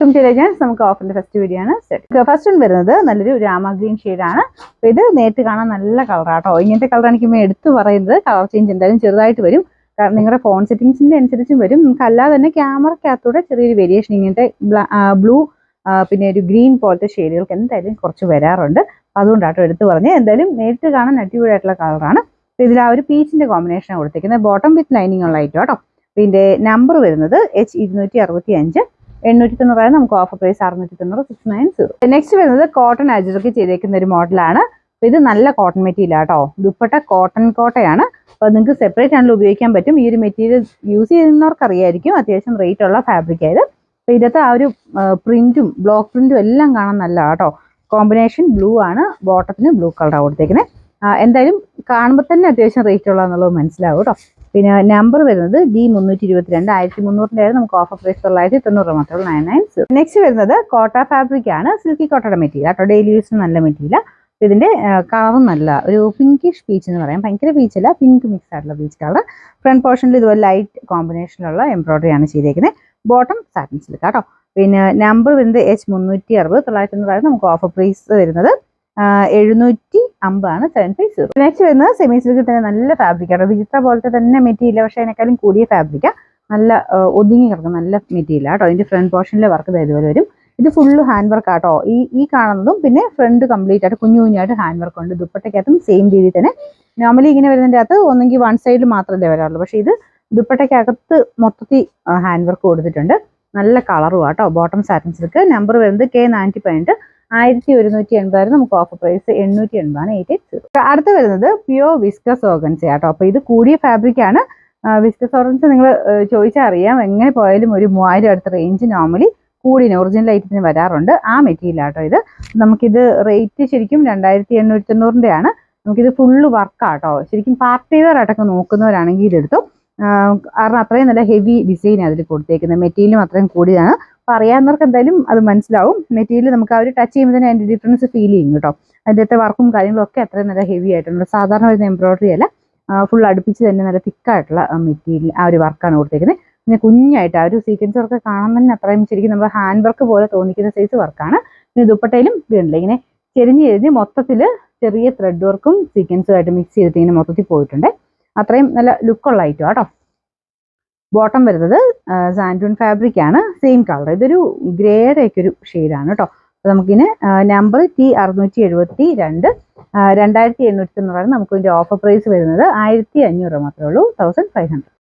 നമുക്ക് ഓഫറിന്റെ first video ആണ്. First one വരുന്നത് നല്ലൊരു രാമ ഗ്രീൻ ഷെയ്ഡാണ്. അപ്പോൾ ഇത് നേരിട്ട് കാണാൻ നല്ല കളറാട്ടോ. ഇങ്ങനത്തെ കളർ എനിക്ക് എടുത്തു പറയുന്നത് കളർ ചേഞ്ച് എന്തായാലും ചെറുതായിട്ട് വരും. കാരണം നിങ്ങളുടെ ഫോൺ സെറ്റിംഗ്സിന്റെ അനുസരിച്ചും വരും. നമുക്ക് അല്ലാതെ തന്നെ ക്യാമറക്കകത്തൂടെ ചെറിയൊരു വേരിയേഷൻ ഇങ്ങനത്തെ ബ്ലൂ പിന്നെ ഒരു ഗ്രീൻ പോലത്തെ ഷെയ്ഡുകൾക്ക് എന്തായാലും കുറച്ച് വരാറുണ്ട്. അതുകൊണ്ടാട്ടോ എടുത്തു പറഞ്ഞത്. എന്തായാലും നേരിട്ട് കാണാൻ അടിപൊളിയായിട്ടുള്ള കളറാണ്. അപ്പോൾ ഇതിൽ ആ ഒരു പീച്ചിന്റെ കോമ്പിനേഷൻ കൊടുത്തിരിക്കുന്നത്. ബോട്ടം വിത്ത് ലൈനിങ് ഉള്ള ഐറ്റം കേട്ടോ. ഇതിന്റെ നമ്പർ വരുന്നത് H265 890 നമുക്ക് ഓഫർ പ്രൈസ് 690 690. നെക്സ്റ്റ് വരുന്നത് കോട്ടൺ അജറക്ക് ചെയ്തേക്കുന്ന ഒരു മോഡലാണ്. അപ്പോൾ ഇത് നല്ല കോട്ടൺ മെറ്റീരിയൽ ആട്ടോ. ദുപ്പട്ട കോട്ടൺ കോട്ടയാണ്. അപ്പോൾ നിങ്ങൾക്ക് സെപ്പറേറ്റ് ആണെങ്കിലും ഉപയോഗിക്കാൻ പറ്റും. ഈ ഒരു മെറ്റീരിയൽ യൂസ് ചെയ്യുന്നവർക്ക് അറിയായിരിക്കും അത്യാവശ്യം റേറ്റ് ഉള്ള ഫാബ്രിക് ആയത്. അപ്പോൾ ഇതിനകത്ത് ആ ഒരു പ്രിന്റും ബ്ലോക്ക് പ്രിന്റും എല്ലാം കാണാൻ നല്ലതാണ് കേട്ടോ. കോമ്പിനേഷൻ ബ്ലൂ ആണ്, ബോട്ടത്തിന് ബ്ലൂ കളറാണ് കൊടുത്തേക്കുന്നത്. എന്തായാലും കാണുമ്പോൾ തന്നെ അത്യാവശ്യം റേറ്റ് ഉള്ളതെന്നുള്ളത് മനസ്സിലാവും കേട്ടോ. പിന്നെ നമ്പർ വരുന്നത് D322 1300 നമുക്ക് ഓഫർ പ്രൈസ് 990 മാത്രമേ 990. നെക്സ്റ്റ് വരുന്നത് കോട്ട ഫാബ്രിക് ആണ്. സിൽക്കി കോട്ടയുടെ മെറ്റീരിയൽ കേട്ടോ. ഡെയിലി യൂസിന് നല്ല മെറ്റീരിയൽ. ഇതിന്റെ കളറും നല്ല ഒരു പിങ്കിഷ് പീച്ച് എന്ന് പറയാം. ഭയങ്കര പീച്ചല്ല, പിങ്ക് മിക്സ് ആയിട്ടുള്ള പീച്ച് കളർ. ഫ്രണ്ട് പോർഷനിൽ ഇതുപോലെ ലൈറ്റ് കോമ്പിനേഷനിലുള്ള എംബ്രോയിഡറി ആണ് ചെയ്തേക്കുന്നത്. ബോട്ടം സാറ്റിൻ സിൽക്ക് കേട്ടോ. പിന്നെ നമ്പർ വരുന്നത് H360 990 നമുക്ക് ഓഫർ പ്രൈസ് വരുന്നത് 750 ആണ് 750. നെക്സ്റ്റ് വരുന്നത് സെമി സിൽക്കിൽ തന്നെ നല്ല ഫാബ്രിക്കാണ്. വിചിത്ര പോലത്തെ തന്നെ മെറ്റീരിയൽ, പക്ഷേ അതിനേക്കാളും കൂടിയ ഫാബ്രിക്കാണ്. നല്ല ഒതുങ്ങി കിടക്കുന്ന നല്ല മെറ്റീരിയൽ കേട്ടോ. അതിന്റെ ഫ്രണ്ട് പോർഷനിലെ വർക്ക് ഇതുപോലെ വരും. ഇത് ഫുള്ള് ഹാൻഡ് വർക്ക് ആട്ടോ. ഈ കാണുന്നതും പിന്നെ ഫ്രണ്ട് കംപ്ലീറ്റ് ആയിട്ട് കുഞ്ഞു കുഞ്ഞായിട്ട് ഹാൻഡ് വർക്ക് ഉണ്ട്. ദുപ്പട്ടയ്ക്കകത്തും സെയിം രീതിയിൽ തന്നെ. നോർമലി ഇങ്ങനെ വരുന്നതിൻ്റെ അകത്ത് ഒന്നെങ്കിൽ വൺ സൈഡിൽ മാത്രമല്ലേ വരാറുള്ളൂ. പക്ഷേ ഇത് ദുപ്പട്ടയ്ക്കകത്ത് മൊത്തത്തിൽ ഹാൻഡ് വർക്ക് കൊടുത്തിട്ടുണ്ട്. നല്ല കളറും ആട്ടോ. Bottom satin silk. നമ്പർ വരുന്നത് K90 1180 നമുക്ക് ഓഫർ പ്രൈസ് 880 ആണ് 880. അടുത്ത് വരുന്നത് പ്യുവർ വിസ്കസ് ഓർഗൻസ ആട്ടോ. അപ്പോൾ ഇത് കൂടിയ ഫാബ്രിക് ആണ്. വിസ്കസ് ഓർഗൻസ നിങ്ങൾ ചോദിച്ചാൽ അറിയാം. എങ്ങനെ പോയാലും ഒരു 3000 അടുത്ത റേഞ്ച് നോർമലി കൂടിന് ഒറിജിനൽ ഐറ്റത്തിന് വരാറുണ്ട്. ആ മെറ്റീരിയൽ ആട്ടോ ഇത്. നമുക്കിത് റേറ്റ് ശരിക്കും 2890 ആണ്. നമുക്കിത് ഫുള്ള് വർക്കാട്ടോ. ശരിക്കും പാർട്ടി വെയർ ആയിട്ടൊക്കെ നോക്കുന്നവരാണെങ്കിൽ ഇതെടുത്തോ. കാരണം അത്രയും നല്ല ഹെവി ഡിസൈൻ അതിൽ കൊടുത്തേക്കുന്നത്. മെറ്റീരിയലും അത്രയും കൂടിയതാണ്. അപ്പോൾ അറിയാവുന്നവർക്ക് എന്തായാലും അത് മനസ്സിലാവും. മെറ്റീരിയൽ നമുക്ക് ആ ഒരു ടച്ച് ചെയ്യുമ്പോൾ തന്നെ അതിൻ്റെ ഡിഫറൻസ് ഫീൽ ചെയ്യും കേട്ടോ. അതിൻ്റെ വർക്കും കാര്യങ്ങളും ഒക്കെ അത്രയും നല്ല ഹെവി ആയിട്ടുണ്ട്. സാധാരണ വരുന്ന എംബ്രോയിഡറി അല്ല, ഫുൾ അടുപ്പിച്ച് തന്നെ നല്ല തിക്കായിട്ടുള്ള മെറ്റീരിയൽ ആ ഒരു വർക്കാണ് കൊടുത്തേക്കുന്നത്. പിന്നെ കുഞ്ഞായിട്ട് ആ ഒരു സീക്വൻസ് വർക്ക് കാണാൻ തന്നെ അത്രയും ശരിക്കും നമ്മൾ ഹാൻഡ് വർക്ക് പോലെ തോന്നിക്കുന്ന സൈസ് വർക്കാണ്. പിന്നെ ദുപ്പട്ടയിലും ഇതുണ്ട് ഇങ്ങനെ ചെരിഞ്ഞ് മൊത്തത്തിൽ ചെറിയ ത്രെഡ് വർക്കും സീക്വൻസും ആയിട്ട് മിക്സ് ചെയ്തിട്ട് ഇങ്ങനെ മൊത്തത്തിൽ പോയിട്ടുണ്ട്. അത്രയും നല്ല ലുക്കുള്ള ഐറ്റം കേട്ടോ. ബോട്ടം വരുന്നത് സാൻഡൂൺ ഫാബ്രിക് ആണ്. Same colour. ഇതൊരു ഗ്രേയുടെ ഒക്കെ ഒരു ഷെയ്ഡാണ് കേട്ടോ. അപ്പോൾ നമുക്കിന് നമ്പർ T672 2890 നമുക്ക് ഇതിൻ്റെ ഓഫർ പ്രൈസ് വരുന്നത് 1500 മാത്രമേ ഉള്ളൂ 1500.